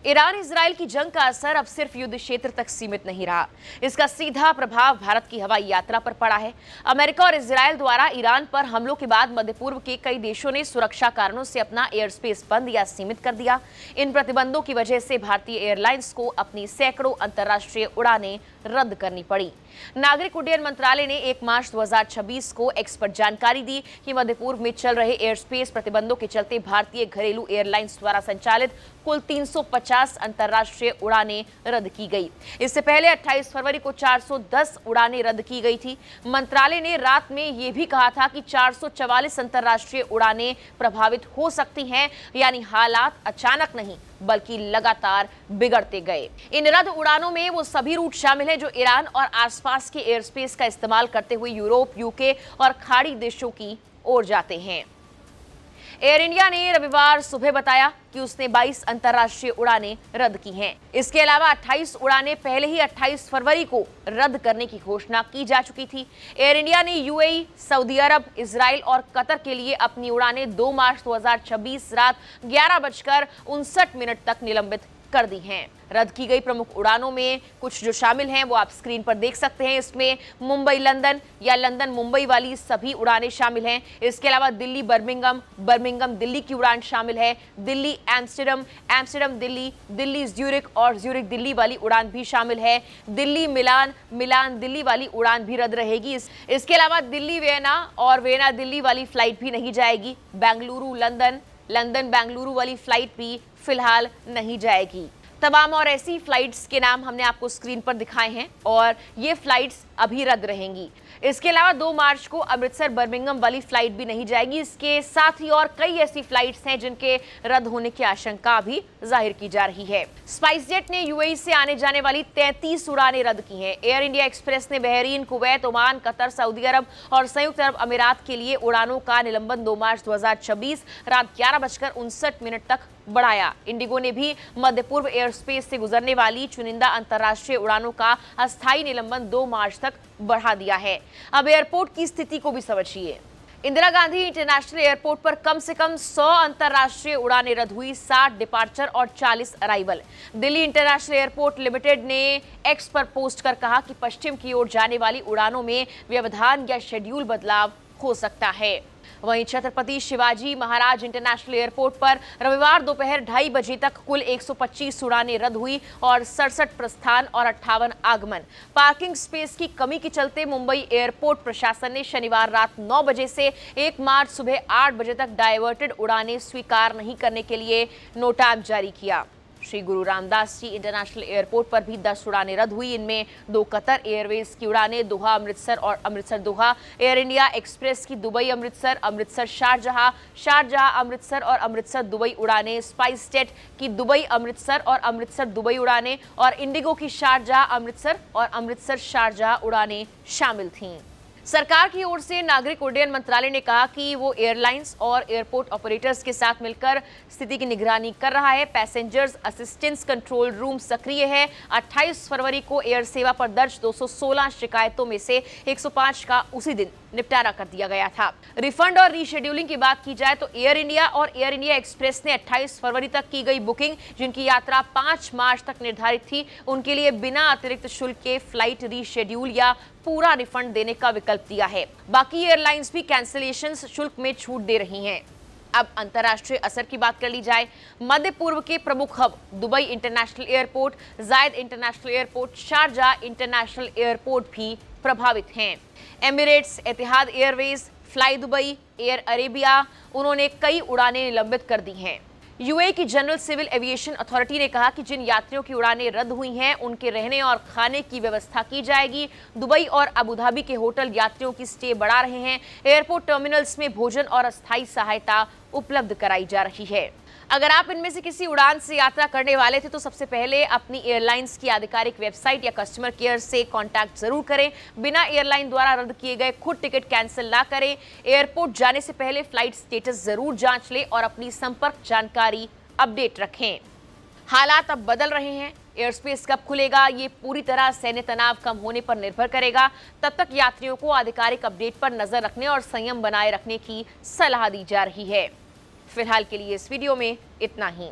Iran Israel की जंग का असर अब सिर्फ युद्ध क्षेत्र तक सीमित नहीं रहा। इसका सीधा प्रभाव भारत की हवाई यात्रा पर पड़ा है। अमेरिका और इजराइल द्वारा ईरान पर हमलों के बाद मध्य पूर्व के कई देशों ने सुरक्षा कारणों से अपना एयर स्पेस बंद या सीमित कर दिया। इन प्रतिबंधों की वजह से भारतीय एयरलाइंस को अपनी सैकड़ों अंतर्राष्ट्रीय उड़ानें रद्द करनी पड़ी। नागरिक उड्डयन मंत्रालय ने 1 मार्च 2026 को एक्स पर जानकारी दी कि मध्य पूर्व में चल रहे एयर स्पेस प्रतिबंधों के चलते भारतीय घरेलू एयरलाइंस द्वारा संचालित कुल 350 अंतर्राष्ट्रीय उड़ानें रद्द की गई। इससे पहले 28 फरवरी को 410 उड़ानें रद्द की गई थी। मंत्रालय ने रात में यह भी कहा था कि 444 अंतर्राष्ट्रीय उड़ानें प्रभावित हो सकती हैं, यानी हालात अचानक नहीं बल्कि लगातार बिगड़ते गए। इन रद्द उड़ानों में वो सभी रूट शामिल हैं जो ईरान और आसपास के एयर स्पेस का इस्तेमाल करते हुए यूरोप, यूके और खाड़ी देशों की ओर जाते हैं। एयर इंडिया ने रविवार सुबह बताया कि उसने 22 अंतर्राष्ट्रीय उड़ानें रद्द की हैं। इसके अलावा 28 उड़ानें पहले ही 28 फरवरी को रद्द करने की घोषणा की जा चुकी थी। एयर इंडिया ने यूएई, सऊदी अरब, इजराइल और कतर के लिए अपनी उड़ानें 2 मार्च 2026 रात 11:59 तक निलंबित कर दी हैं। रद्द की गई प्रमुख उड़ानों में कुछ जो शामिल हैं वो आप स्क्रीन पर देख सकते हैं। इसमें मुंबई लंदन या लंदन मुंबई वाली सभी उड़ानें शामिल हैं। इसके अलावा दिल्ली बर्मिंघम, बर्मिंघम दिल्ली की उड़ान शामिल है। Delhi Amsterdam, Amsterdam Delhi, Delhi Zurich और ज्यूरिख दिल्ली वाली उड़ान भी शामिल है। दिल्ली मिलान, मिलान दिल्ली वाली उड़ान भी रद्द रहेगी। इसके अलावा दिल्ली वियना और वियना दिल्ली वाली फ्लाइट भी नहीं जाएगी। बेंगलुरु लंदन, लंदन बेंगलुरु वाली फ्लाइट भी फिलहाल नहीं जाएगी। तमाम और ऐसी फ्लाइट्स के नाम हमने आपको स्क्रीन पर दिखाए हैं और ये फ्लाइट्स अभी रद्द रहेंगी। इसके अलावा 2 मार्च को अमृतसर बर्मिंघम वाली फ्लाइट भी नहीं जाएगी। इसके साथ ही और कई ऐसी फ्लाइट्स हैं जिनके रद्द होने की आशंका भी जाहिर की जा रही है। स्पाइसजेट ने यूएई से आने जाने वाली 33 उड़ानें रद्द की हैं। एयर इंडिया एक्सप्रेस ने Bahrain, Kuwait, Oman, Qatar, Saudi Arab और संयुक्त अरब अमीरात के लिए उड़ानों का निलंबन 2 मार्च 2026 रात 11:59 तक बढ़ाया। इंडिगो ने भी मध्य पूर्व एयर स्पेस से गुजरने वाली चुनिंदा अंतर्राष्ट्रीय उड़ानों का अस्थायी निलंबन 2 मार्च तक बढ़ा दिया है। अब एयरपोर्ट की स्थिति को भी समझिए। इंदिरा गांधी इंटरनेशनल एयरपोर्ट पर कम से कम 100 अंतर्राष्ट्रीय उड़ानें रद्द हुई, 60 डिपार्चर और 40 arrival. Delhi international airport limited ने एक्स पर पोस्ट कर कहा कि पश्चिम की ओर जाने वाली उड़ानों में व्यवधान या शेड्यूल बदलाव हो सकता है। वहीं छत्रपति शिवाजी महाराज इंटरनेशनल एयरपोर्ट पर रविवार दोपहर 2:30 बजे तक कुल 125 उड़ानें रद्द हुई और 67 प्रस्थान और 58 आगमन। पार्किंग स्पेस की कमी के चलते मुंबई एयरपोर्ट प्रशासन ने शनिवार रात 9 बजे से 1 मार्च सुबह 8 बजे तक डायवर्टेड उड़ानें स्वीकार नहीं करने के लिए नोटिस जारी किया। श्री गुरु रामदास जी इंटरनेशनल एयरपोर्ट पर भी 10 उड़ानें रद्द हुई। इनमें 2 कतर एयरवेज की उड़ानें दोहा अमृतसर और अमृतसर दोहा, एयर इंडिया एक्सप्रेस की दुबई अमृतसर, अमृतसर शारजहां, शारजहां अमृतसर और अमृतसर दुबई उड़ानें, स्पाइसजेट की दुबई अमृतसर और अमृतसर दुबई उड़ानें और इंडिगो की शारजहां अमृतसर और अमृतसर शारजहां उड़ानें शामिल थीं। सरकार की ओर से नागरिक उड्डयन मंत्रालय ने कहा कि वो एयरलाइंस और एयरपोर्ट ऑपरेटर्स के साथ मिलकर स्थिति की निगरानी कर रहा है। पैसेंजर्स असिस्टेंस कंट्रोल रूम सक्रिय है। 28 फरवरी को एयर सेवा पर दर्ज 216 शिकायतों में से 105 का उसी दिन निपटारा कर दिया गया था। रिफंड और रीशेड्यूलिंग की बात की जाए तो एयर इंडिया और एयर इंडिया एक्सप्रेस ने 28 फरवरी तक की गई बुकिंग, जिनकी यात्रा 5 मार्च तक निर्धारित थी, उनके लिए बिना अतिरिक्त शुल्क के फ्लाइट रीशेड्यूल या पूरा रिफंड देने का विकल्प दिया है। बाकी एयरलाइंस भी कैंसिलेशन शुल्क में छूट दे रही हैं। अब अंतर्राष्ट्रीय असर की बात कर ली जाए। मध्य पूर्व के प्रमुख hub Dubai international airport, Zayed international airport, Sharjah international airport भी प्रभावित हैं। Emirates, Etihad Airways, Fly Dubai, Air Arabia, उन्होंने कई उड़ानें निलंबित कर दी हैं। यूएई की जनरल सिविल एविएशन अथॉरिटी ने कहा कि जिन यात्रियों की उड़ानें रद्द हुई हैं उनके रहने और खाने की व्यवस्था की जाएगी। दुबई और अबू धाबी के होटल यात्रियों की स्टे बढ़ा रहे हैं। एयरपोर्ट टर्मिनल्स में भोजन और अस्थायी सहायता उपलब्ध कराई जा रही है। अगर आप इनमें से किसी उड़ान से यात्रा करने वाले थे तो सबसे पहले अपनी एयरलाइंस की आधिकारिक वेबसाइट या कस्टमर केयर से कांटेक्ट जरूर करें। बिना एयरलाइन द्वारा रद्द किए गए खुद टिकट कैंसिल ना करें। एयरपोर्ट जाने से पहले फ्लाइट स्टेटस जरूर जांच लें और अपनी संपर्क जानकारी अपडेट रखें। हालात अब बदल रहे हैं। एयर स्पेस कब खुलेगा ये पूरी तरह सैन्य तनाव कम होने पर निर्भर करेगा। तब तक यात्रियों को आधिकारिक अपडेट पर नजर रखने और संयम बनाए रखने की सलाह दी जा रही है। फिलहाल के लिए इस वीडियो में इतना ही।